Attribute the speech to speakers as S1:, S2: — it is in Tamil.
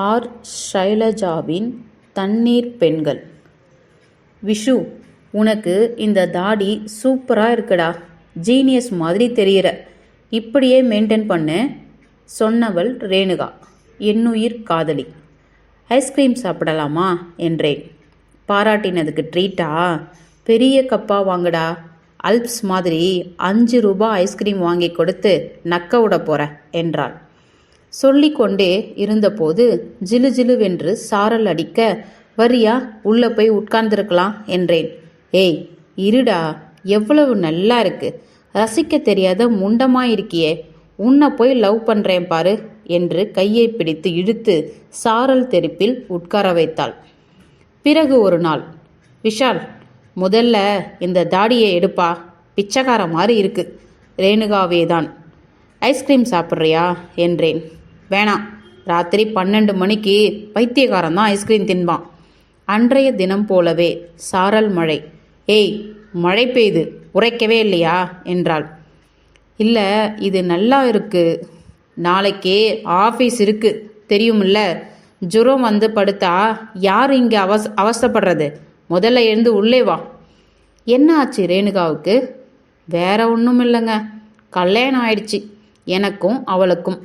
S1: ஆர். ஷைலஜாவின் தண்ணீர் பெண்கள். விஷு, உனக்கு இந்த தாடி சூப்பராக இருக்குடா, ஜீனியஸ் மாதிரி தெரிகிற, இப்படியே மெயின்டைன் பண்ணு சொன்னவள் ரேணுகா, என்னுயிர் காதலி. ஐஸ்கிரீம் சாப்பிடலாமா என்றேன். பாராட்டினதுக்கு ட்ரீட்டா? பெரிய கப்பா வாங்குடா, அல்ப்ஸ் மாதிரி 5 ரூபாய் ஐஸ்கிரீம் வாங்கி கொடுத்து நக்க விட போற என்றாள். சொல்லிக்கொண்டே இருந்தபோது ஜிலு ஜிலுவென்று சாரல் அடிக்க, வரியா, உள்ள போய் உட்கார்ந்துருக்கலாம் என்றேன். ஏய் இருடா, எவ்வளவு நல்லா இருக்கு, ரசிக்க தெரியாத முண்டமாயிருக்கியே, உன்னை போய் லவ் பண்ணுறேன் பாரு என்று கையை பிடித்து இழுத்து சாரல் தெருப்பில் உட்கார வைத்தாள். பிறகு ஒரு நாள், விஷால், முதல்ல இந்த தாடியை எடுப்பா, பிச்சைக்கார மாதிரி இருக்கு. ரேணுகாவேதான். ஐஸ்கிரீம் சாப்பிட்றியா என்றேன். வேணாம், ராத்திரி 12 மணிக்கு பைத்தியக்காரன் தான் ஐஸ்கிரீம் தின்பான். அன்றைய தினம் போலவே சாரல் மழை. ஏய், மழை பெய்து, உரைக்கவே இல்லையா என்றாள். இல்லை, இது நல்லா இருக்கு, நாளைக்கே ஆஃபீஸ் இருக்கு தெரியுமில்ல, ஜுரம் வந்து படுத்தா யார் இங்கே அவசப்படுறது, முதல்ல எழுந்து உள்ளே வா. என்ன ஆச்சு ரேணுகாவுக்கு? வேற ஒன்றும் இல்லைங்க, கல்யாணம் ஆயிடுச்சு, எனக்கும் அவளுக்கும்.